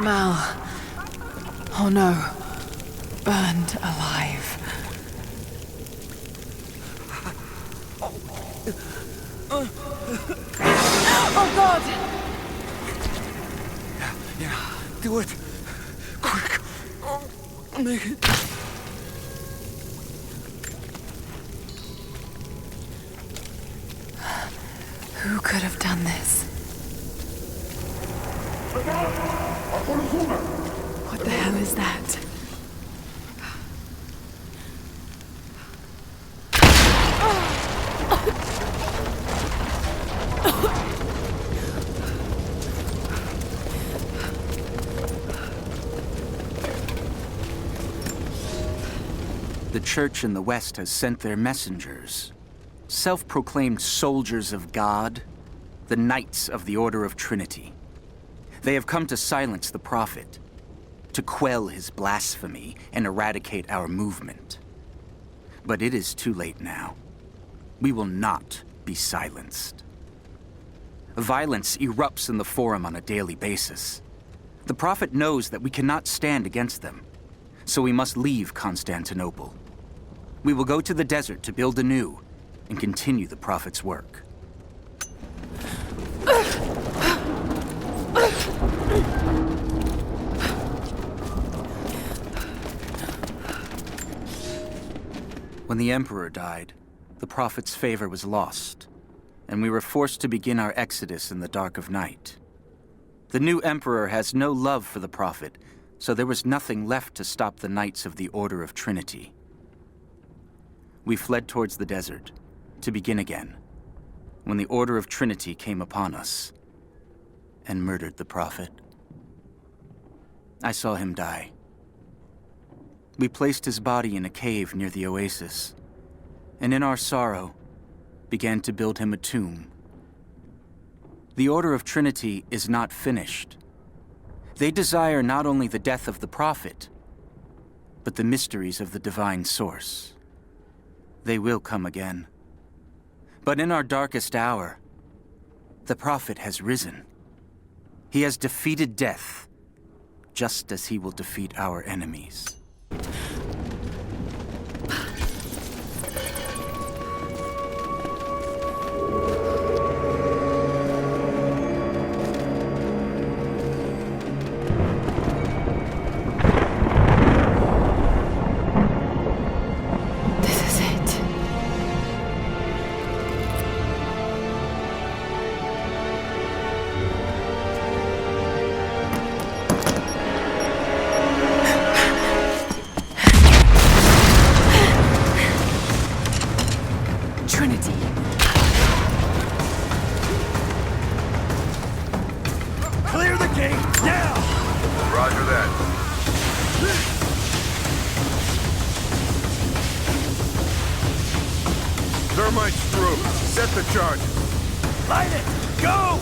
Mal. Oh no. Burned alive. Oh God! Yeah, do it. Quick. Make it. Who could have done this? What the hell is that? The Church in the West has sent their messengers, self-proclaimed soldiers of God, the Knights of the Order of Trinity. They have come to silence the Prophet, to quell his blasphemy and eradicate our movement. But it is too late now. We will not be silenced. Violence erupts in the Forum on a daily basis. The Prophet knows that we cannot stand against them, so we must leave Constantinople. We will go to the desert to build anew and continue the Prophet's work. When the Emperor died, the Prophet's favor was lost, and we were forced to begin our exodus in the dark of night. The new Emperor has no love for the Prophet, so there was nothing left to stop the Knights of the Order of Trinity. We fled towards the desert, to begin again, when the Order of Trinity came upon us and murdered the Prophet. I saw him die. We placed his body in a cave near the oasis, and in our sorrow, began to build him a tomb. The Order of Trinity is not finished. They desire not only the death of the Prophet, but the mysteries of the divine source. They will come again. But in our darkest hour, the Prophet has risen. He has defeated death, just as he will defeat our enemies. This is it. Trinity. Clear the gate, now! Roger that. Thermites through. Set the charge. Light it! Go!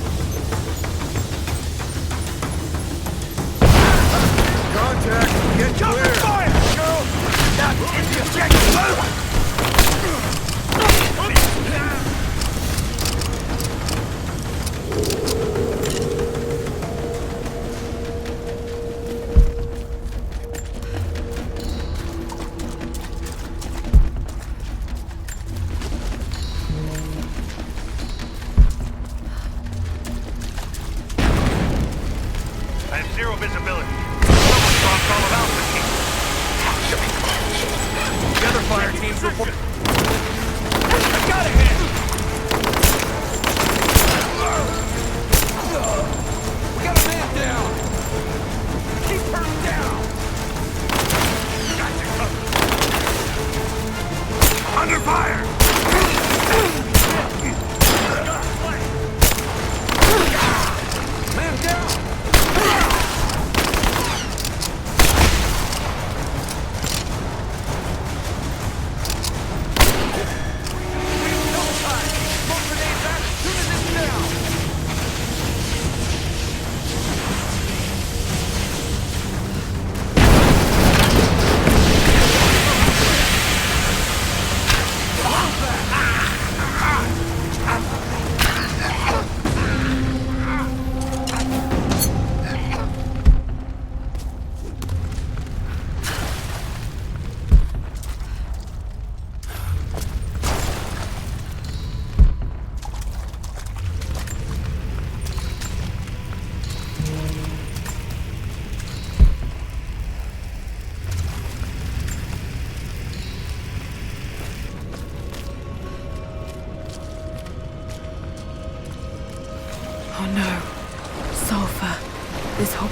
Contact. Get clear. Fire! Go! Now, hit the objective! I have zero visibility. Someone dropped all of Alpha Team. The other fire teams report. I got a hit! We got a man down! Keep her down! Got you covered. Under fire! Man down!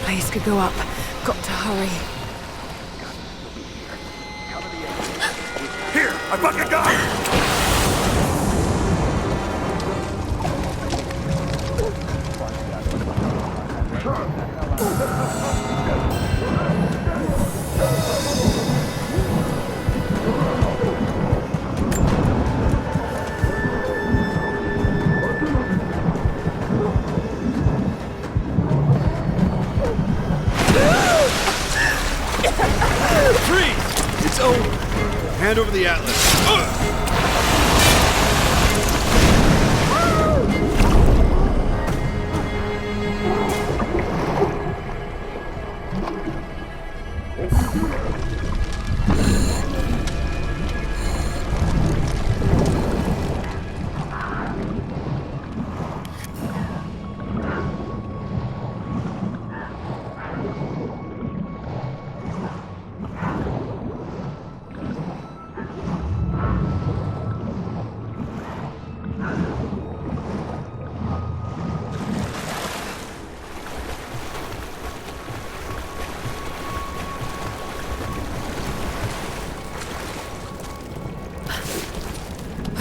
place could go up. Got to hurry. Here, I fucking got it! Freeze! It's over. Hand over the atlas.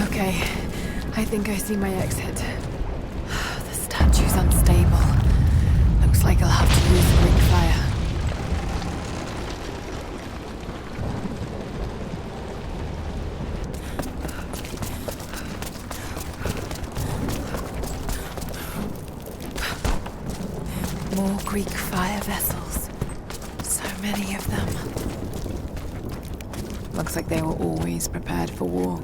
Okay, I think I see my exit. The statue's unstable. Looks like I'll have to use quick fire. More Greek fire vessels. So many of them. Looks like they were always prepared for war.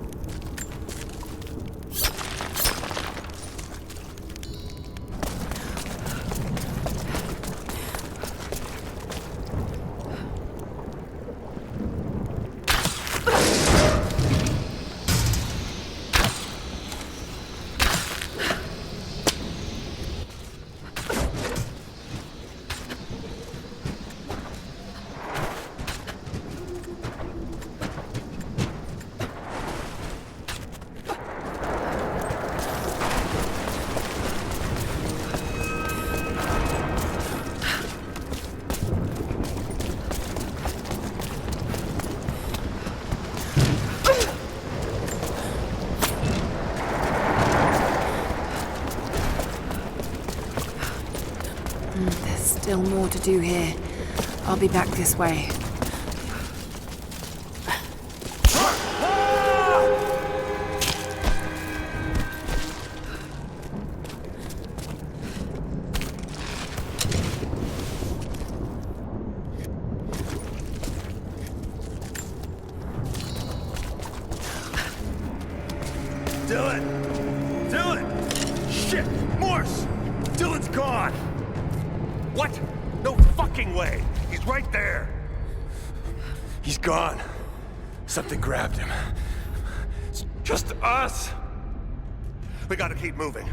There's still more to do here. I'll be back this way. Dylan! Dylan! Shit! Morse! Dylan's gone! What? No fucking way! He's right there! He's gone. Something grabbed him. It's just us! We gotta keep moving.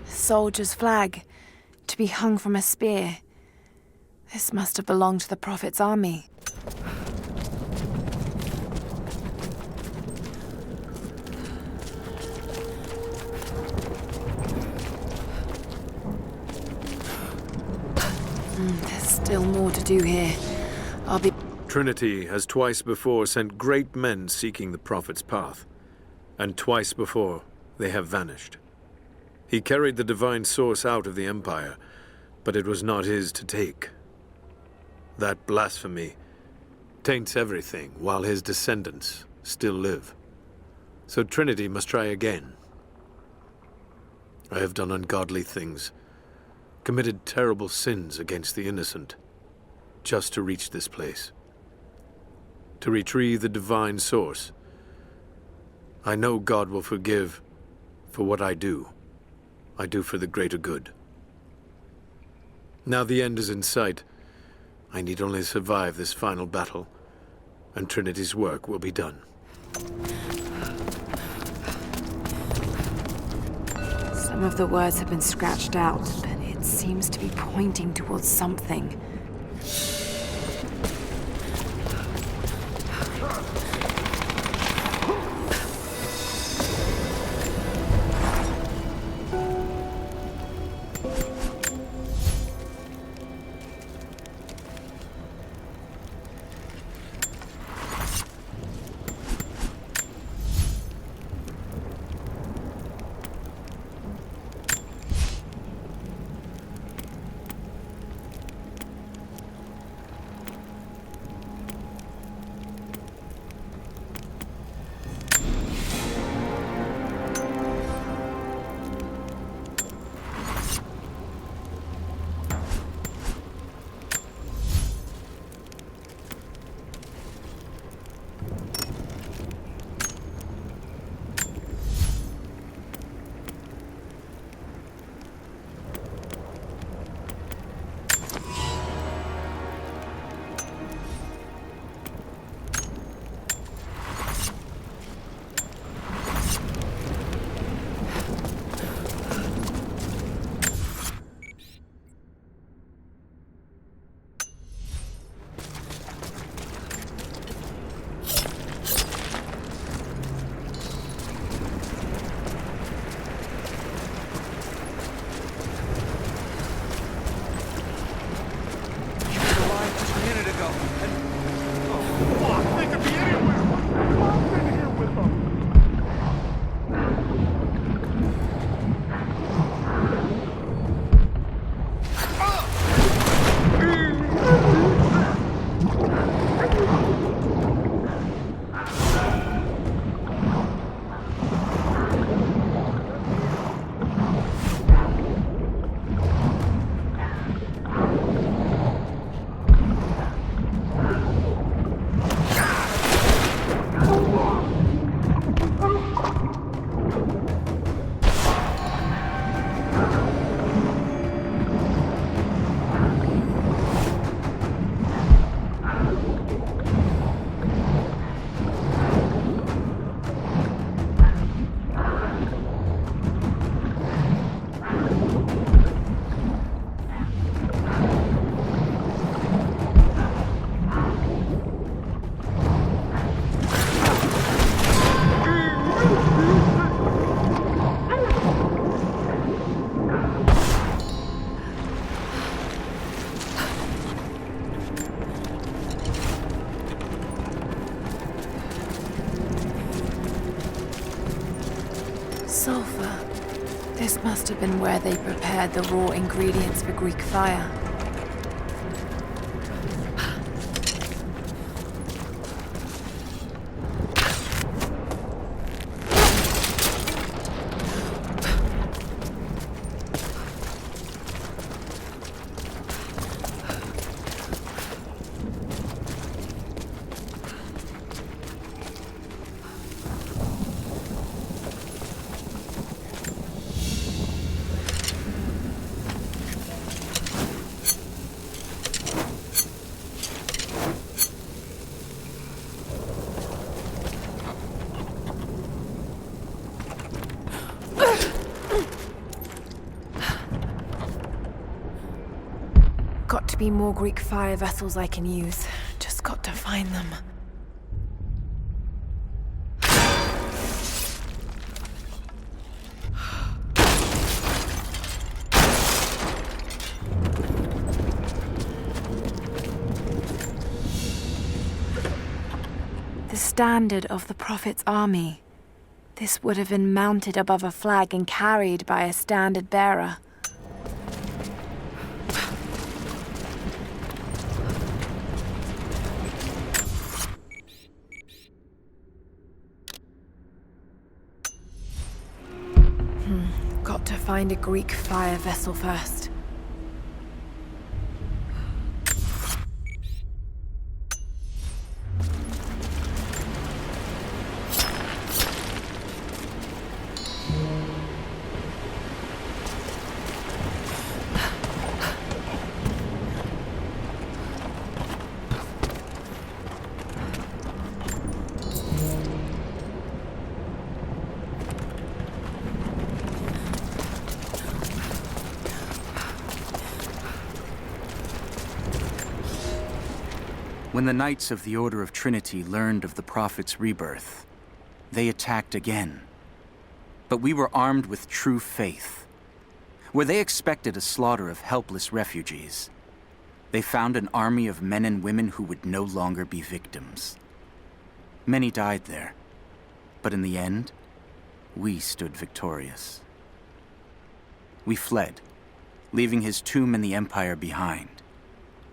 Soldier's flag, to be hung from a spear. This must have belonged to the Prophet's army. There's still more to do here. I'll be... Trinity has twice before sent great men seeking the Prophet's path, and twice before they have vanished. He carried the divine source out of the Empire, but it was not his to take. That blasphemy taints everything while his descendants still live. So Trinity must try again. I have done ungodly things, committed terrible sins against the innocent, just to reach this place. To retrieve the divine source. I know God will forgive for what I do. I do for the greater good. Now the end is in sight. I need only survive this final battle, and Trinity's work will be done. Some of the words have been scratched out, but it seems to be pointing towards something. Sulfur. This must have been where they prepared the raw ingredients for Greek fire. be more Greek fire vessels I can use. Just got to find them. The standard of the Prophet's army. This would have been mounted above a flag and carried by a standard bearer. Got to find a Greek fire vessel first. When the Knights of the Order of Trinity learned of the Prophet's rebirth, they attacked again. But we were armed with true faith. Where they expected a slaughter of helpless refugees, they found an army of men and women who would no longer be victims. Many died there, but in the end, we stood victorious. We fled, leaving his tomb and the Empire behind.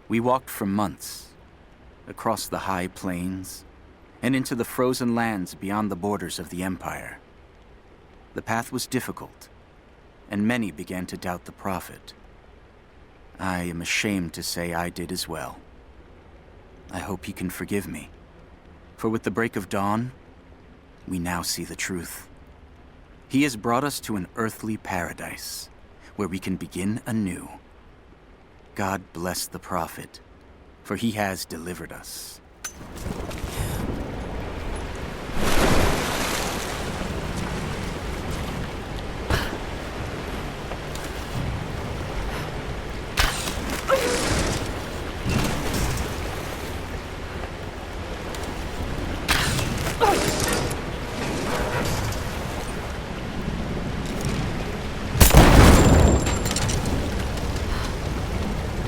We walked for months, across the high plains, and into the frozen lands beyond the borders of the Empire. The path was difficult, and many began to doubt the Prophet. I am ashamed to say I did as well. I hope he can forgive me, for with the break of dawn, we now see the truth. He has brought us to an earthly paradise, where we can begin anew. God bless the Prophet, for he has delivered us.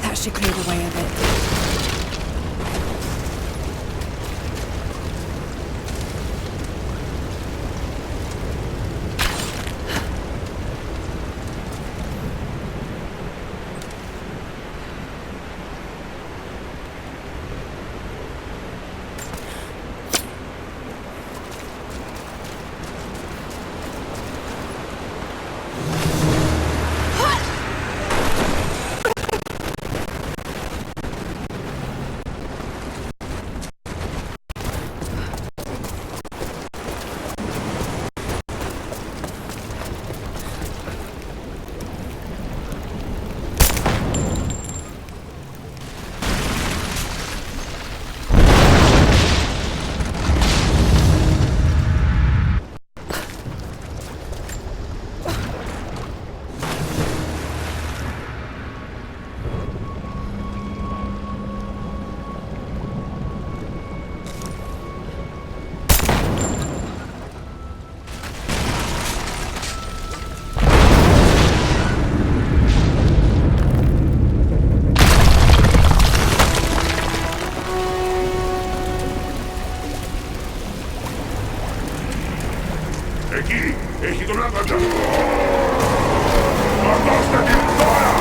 That should clear the way a bit. Εκεί! Έχει τον άπαντα! Ματώστε την τώρα!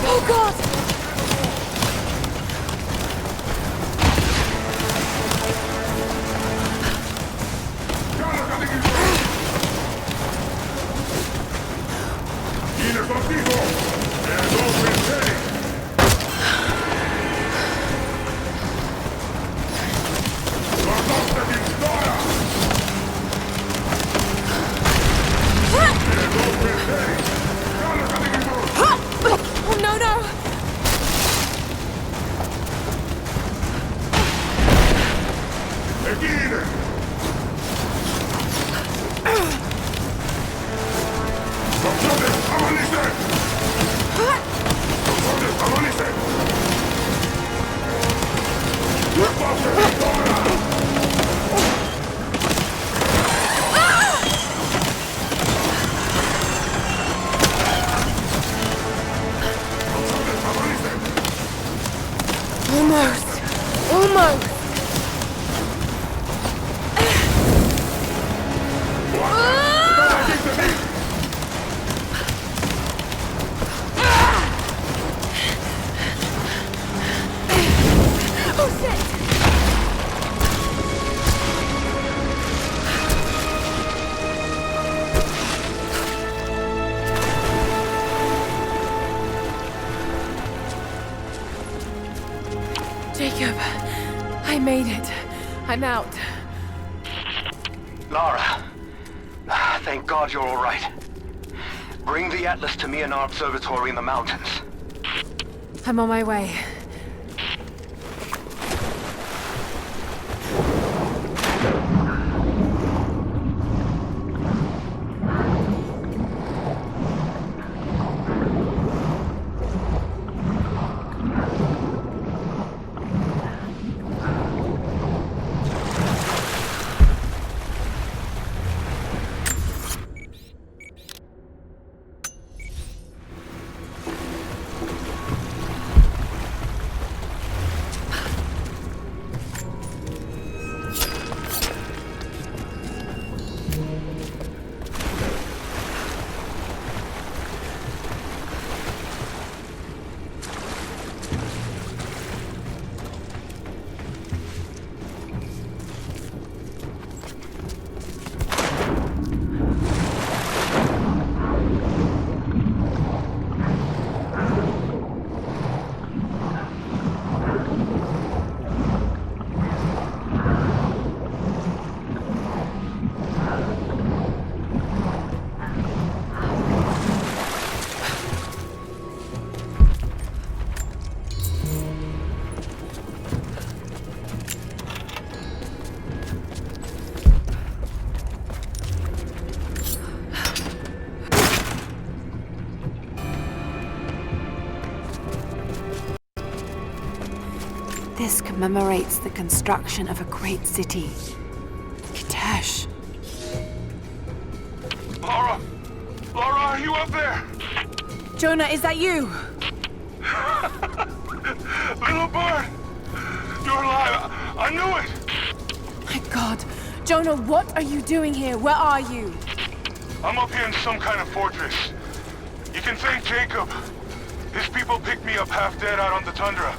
Oh God! Κάνε κατοικητό! Είναι στον τοίχο! Εδώ πεθαίνει! Ματώστε την τώρα! Oh no, no! made it. I'm out. Lara, thank God you're all right. Bring the Atlas to me in our observatory in the mountains. I'm on my way. This commemorates the construction of a great city. Kitesh. Lara! Lara, are you up there? Jonah, is that you? Little bird! You're alive! I knew it! My God. Jonah, what are you doing here? Where are you? I'm up here in some kind of fortress. You can thank Jacob. His people picked me up half dead out on the tundra.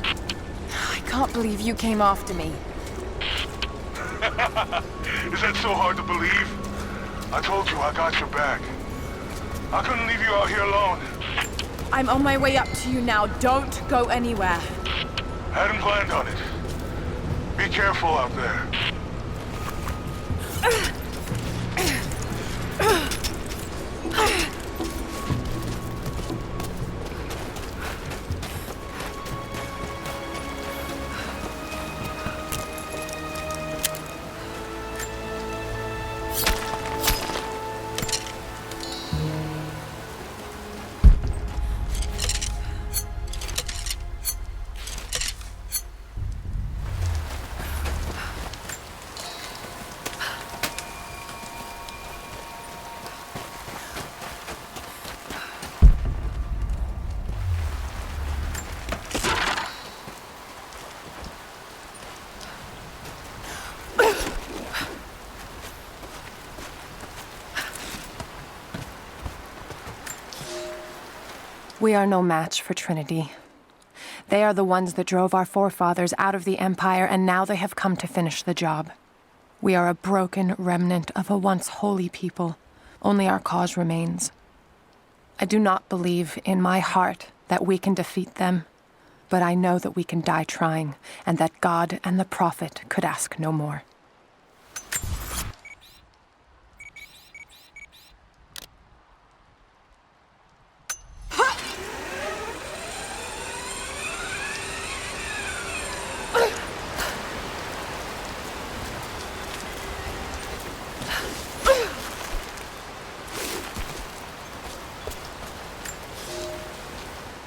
I can't believe you came after me. Is that so hard to believe? I told you I got your back. I couldn't leave you out here alone. I'm on my way up to you now. Don't go anywhere. Hadn't planned on it. Be careful out there. We are no match for Trinity. They are the ones that drove our forefathers out of the Empire, and now they have come to finish the job. We are a broken remnant of a once holy people. Only our cause remains. I do not believe in my heart that we can defeat them, but I know that we can die trying, and that God and the Prophet could ask no more.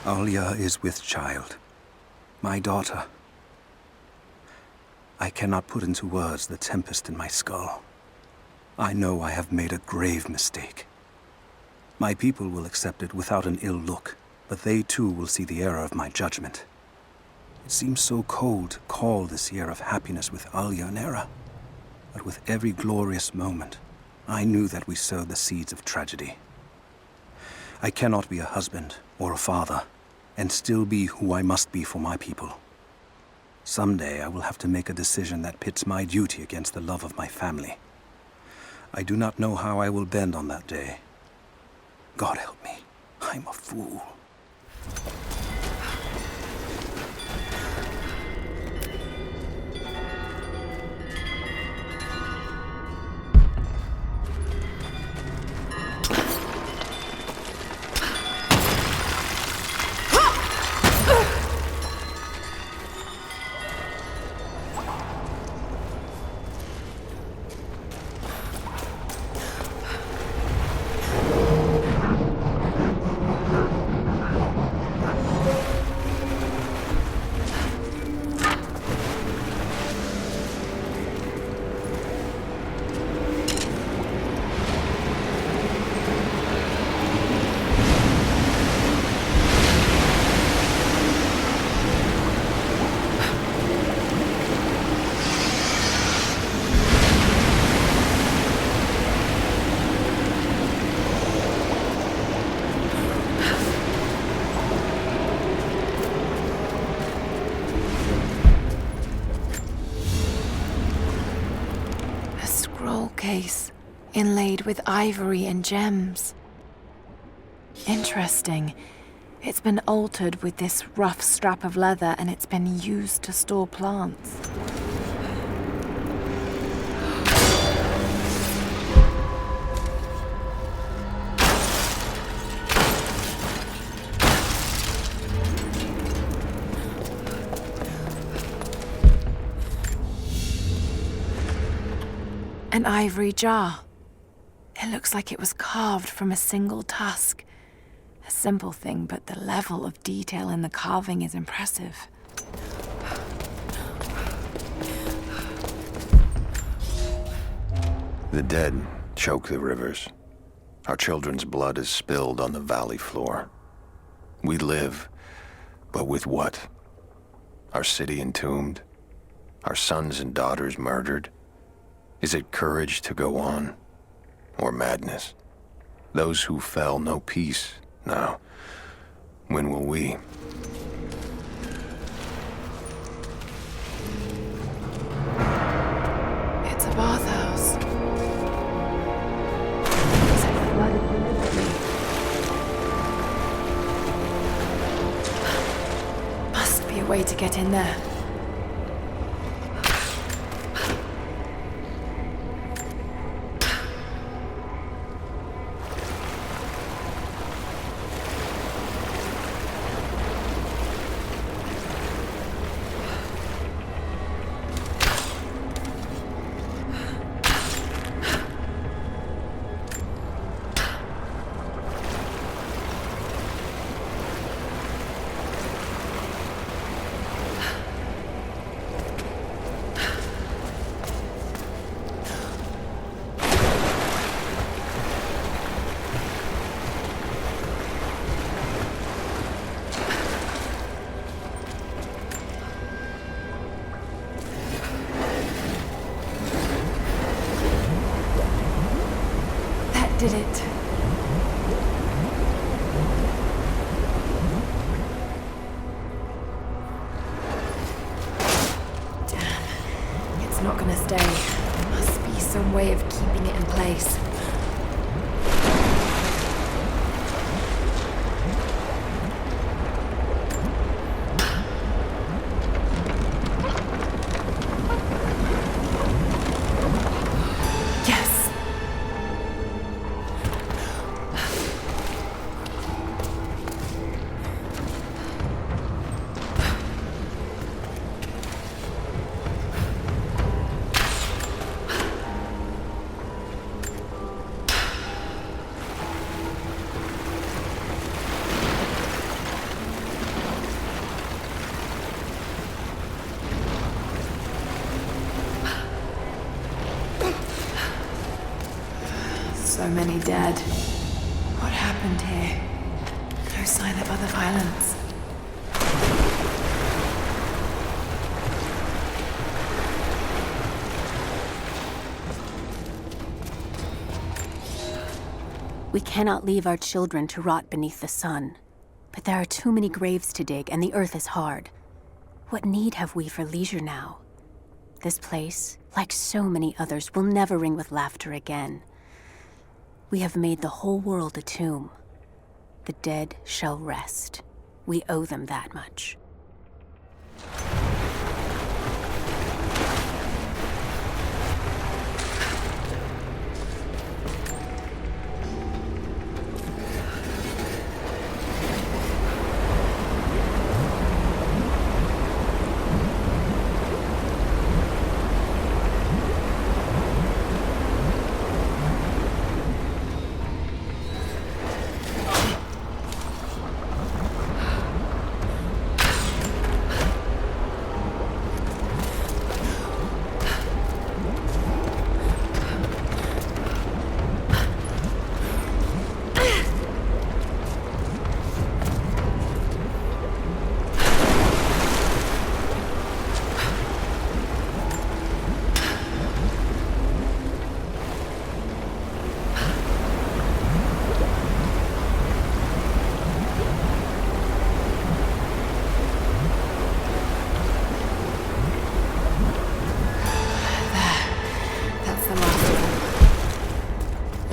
Alia is with child. My daughter. I cannot put into words the tempest in my skull. I know I have made a grave mistake. My people will accept it without an ill look, but they too will see the error of my judgment. It seems so cold to call this year of happiness with Alia an era. But with every glorious moment, I knew that we sowed the seeds of tragedy. I cannot be a husband or a father, and still be who I must be for my people. Someday I will have to make a decision that pits my duty against the love of my family. I do not know how I will bend on that day. God help me, I'm a fool. case, inlaid with ivory and gems. Interesting. It's been altered with this rough strap of leather, and it's been used to store plants. An ivory jar. It looks like it was carved from a single tusk. A simple thing, but the level of detail in the carving is impressive. The dead choke the rivers. Our children's blood is spilled on the valley floor. We live, but with what? Our city entombed? Our sons and daughters murdered? Is it courage to go on? Or madness? Those who fell know peace now. When will we? It's a bathhouse. Is it flooded deliberately? Must be a way to get in there. Did it? Damn, it's not gonna stay. Must be some way of keeping it in place. So many dead. What happened here? No sign of other violence. We cannot leave our children to rot beneath the sun. But there are too many graves to dig, and the earth is hard. What need have we for leisure now? This place, like so many others, will never ring with laughter again. We have made the whole world a tomb. The dead shall rest. We owe them that much.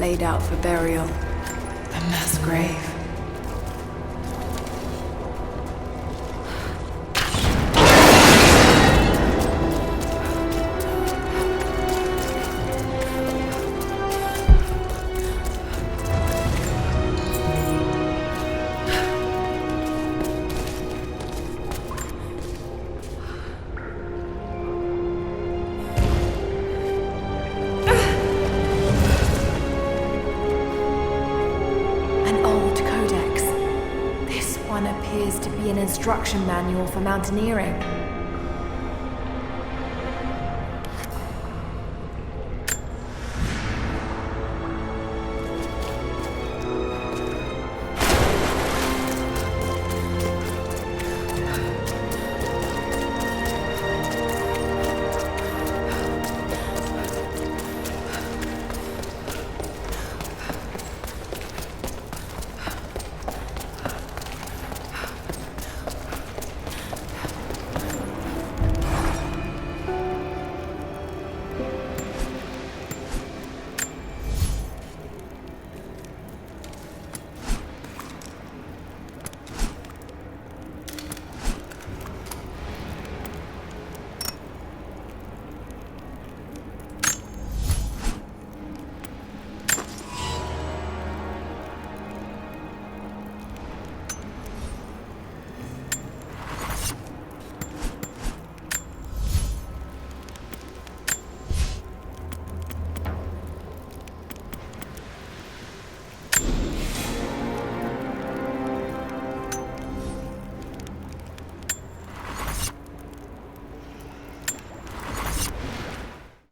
laid out for burial. A mass grave. Appears to be an instruction manual for mountaineering.